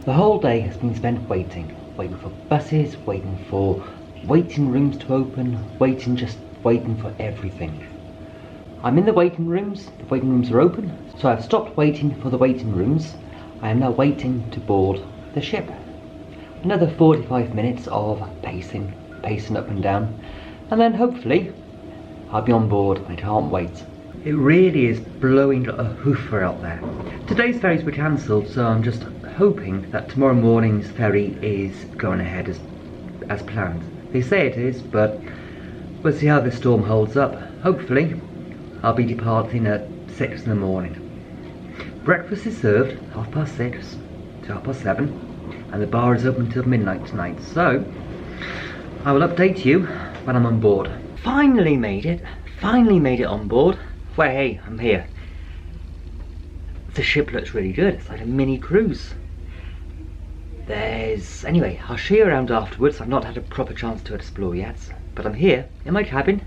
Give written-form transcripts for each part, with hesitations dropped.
The whole day has been spent waiting for buses, waiting for waiting rooms to open, just waiting for everything. I'm in the waiting rooms are open, so I've stopped waiting for the waiting rooms. I am now waiting to board the ship. Another 45 minutes of pacing up and down, and then hopefully I'll be on board. I can't wait. It really is blowing a hoofer out there. Today's ferries were cancelled, so I'm just hoping that tomorrow morning's ferry is going ahead as planned. They say it is, but we'll see how this storm holds up. Hopefully I'll be departing at 6 in the morning. Breakfast is served 6:30 to 7:30, and the bar is open until midnight tonight, so I will update you when I'm on board. Finally made it on board. Well, hey, I'm here. The ship looks really good. It's like a mini cruise. Anyway, I'll show you around afterwards. I've not had a proper chance to explore yet, but I'm here in my cabin,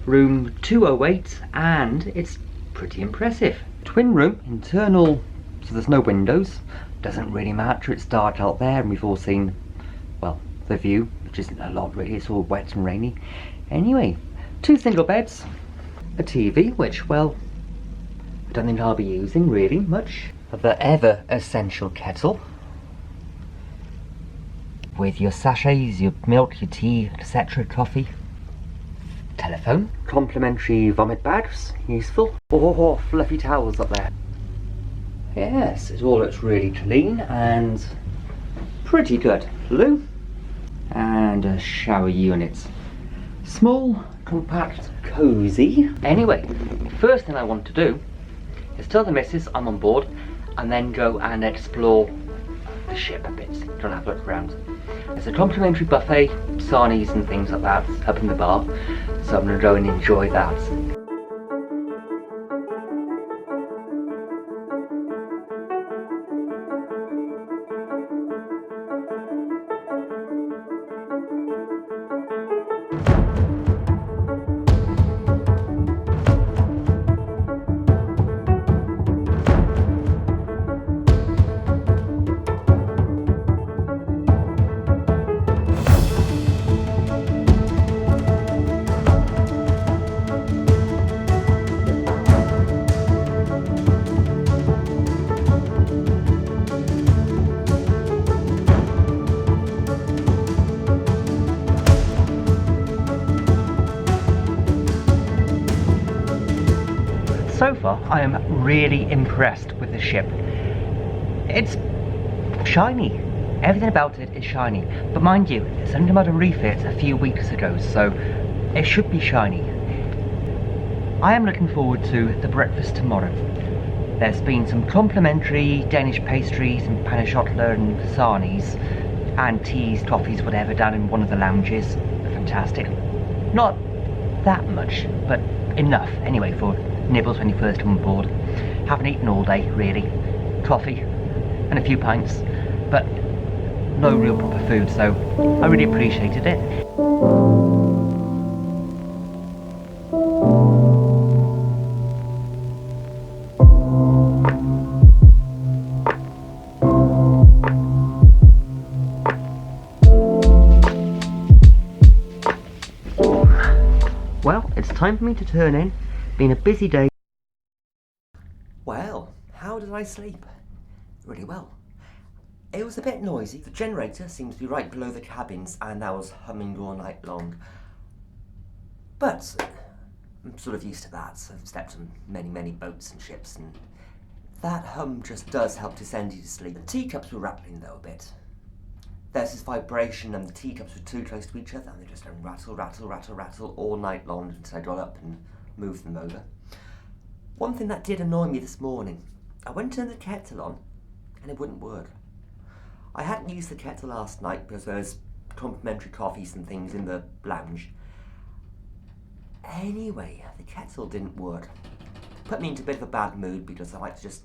room 208, and it's pretty impressive. Twin room, internal, so there's no windows. Doesn't really matter, it's dark out there, and we've all seen, well, the view, which isn't a lot really, it's all wet and rainy. Anyway, 2 single beds, a TV, which, well, I don't think I'll be using really much. The ever essential kettle, with your sachets, your milk, your tea, etc., coffee. Telephone, complimentary vomit bags, useful. Oh, fluffy towels up there. Yes, it all looks really clean and pretty good. Loo, and a shower unit. Small, compact, cosy. Anyway, first thing I want to do is tell the missus I'm on board, and then go and explore the ship a bit. Go and have a look around. There's a complimentary buffet, sarnies and things like that up in the bar, so I'm going to go and enjoy that. So far, I am really impressed with the ship. It's shiny. Everything about it is shiny. But mind you, it's only about a refit a few weeks ago, so it should be shiny. I am looking forward to the breakfast tomorrow. There's been some complimentary Danish pastries and pain au chocolat and sarnies, and teas, coffees, whatever, down in one of the lounges. Fantastic. Not that much, but enough anyway for nibbles when you first come on board. Haven't eaten all day really. Coffee and a few pints, but no real proper food, so I really appreciated it. Well, it's time for me to turn in. Been a busy day. Well, how did I sleep? Really well. It was a bit noisy. The generator seems to be right below the cabins, and that was humming all night long. But I'm sort of used to that. I've stepped on many boats and ships, and that hum just does help to send you to sleep. The teacups were rattling though a bit. There's this vibration, and the teacups were too close to each other, and they just rattle all night long until I got up and moved them over. One thing that did annoy me this morning, I went to turn the kettle on and it wouldn't work. I hadn't used the kettle last night because there was complimentary coffees and things in the lounge. Anyway, the kettle didn't work. Put me into a bit of a bad mood because I like to just,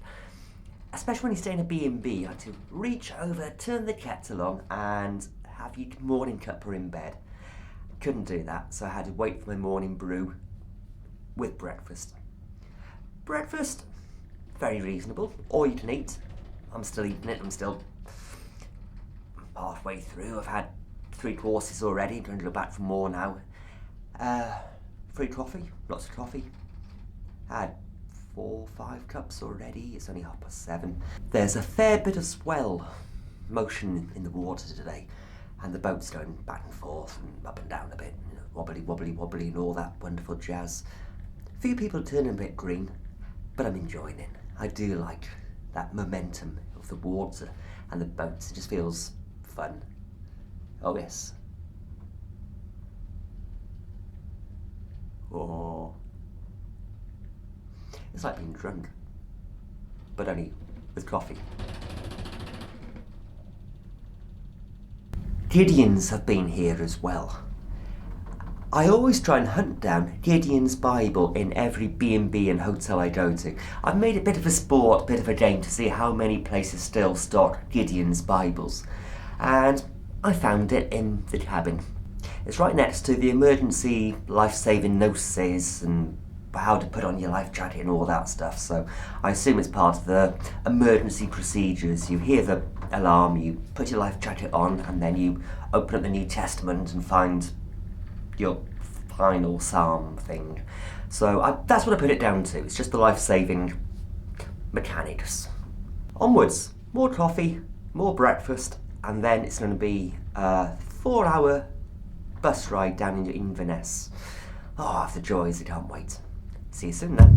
especially when you stay in a B&B, I had to reach over, turn the kettle on and have your morning cuppa in bed. Couldn't do that, so I had to wait for my morning brew with breakfast. Breakfast, very reasonable. All you can eat. I'm still eating it. I'm still halfway through. I've had 3 courses already, going to go back for more now. Free coffee, lots of coffee. Had 4 or 5 cups already, it's only 7:30. There's a fair bit of swell motion in the water today, and the boat's going back and forth and up and down a bit, you know, wobbly, wobbly, wobbly and all that wonderful jazz. A few people are turning a bit green, but I'm enjoying it. I do like that momentum of the water and the boats, it just feels fun. Oh yes. Oh. It's like being drunk, but only with coffee. Gideon's have been here as well. I always try and hunt down Gideon's Bible in every B&B and hotel I go to. I've made a bit of a sport, a bit of a game to see how many places still stock Gideon's Bibles. And I found it in the cabin. It's right next to the emergency life-saving notices and how to put on your life jacket and all that stuff. So I assume it's part of the emergency procedures. You hear the alarm, you put your life jacket on, and then you open up the New Testament and find your final psalm thing. So that's what I put it down to. It's just the life-saving mechanics. Onwards, more coffee, more breakfast, and then it's going to be a 4-hour bus ride down into Inverness. Oh, the joys, I can't wait. See you soon then.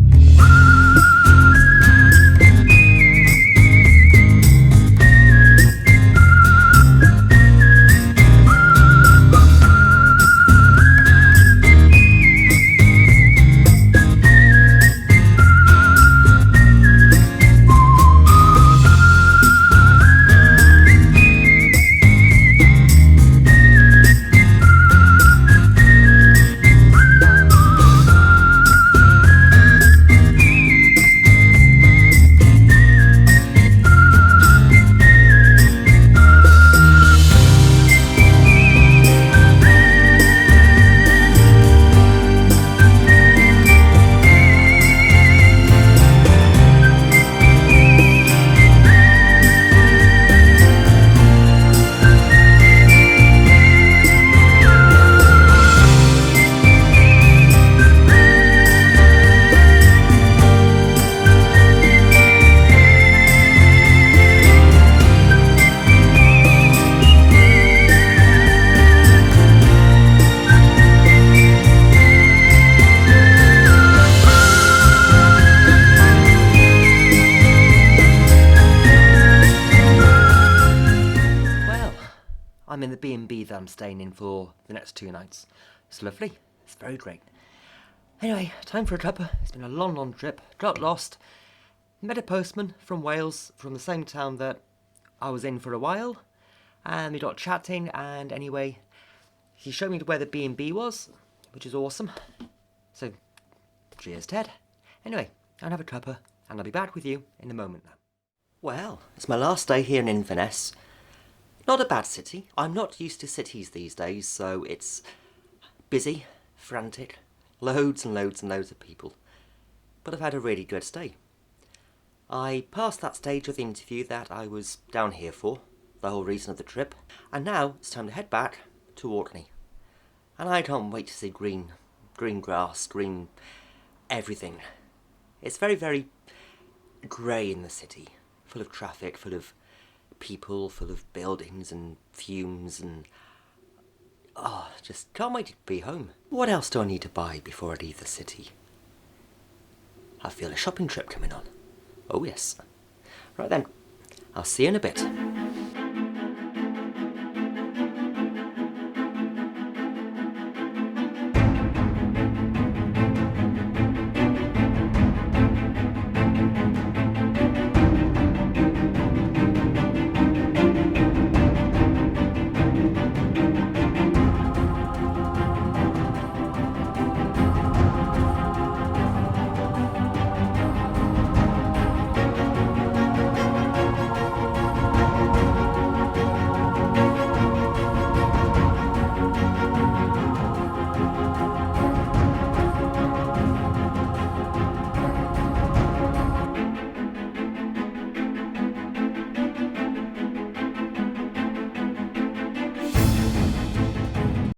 I'm in the B&B that I'm staying in for the next 2 nights. It's lovely. It's very great. Anyway, time for a cuppa. It's been a long, long trip. Got lost. Met a postman from Wales, from the same town that I was in for a while. And we got chatting, and anyway, he showed me where the B&B was, which is awesome. So, cheers, Ted. Anyway, I'll have a cuppa, and I'll be back with you in a moment now. Well, it's my last day here in Inverness. Not a bad city. I'm not used to cities these days, so it's busy, frantic, loads and loads and loads of people. But I've had a really good stay. I passed that stage of the interview that I was down here for, the whole reason of the trip, and now it's time to head back to Orkney. And I can't wait to see green grass, green everything. It's very, very grey in the city, full of traffic, full of people, full of buildings and fumes and just can't wait to be home. What else do I need to buy before I leave the city? I feel a shopping trip coming on. Oh yes. Right then, I'll see you in a bit.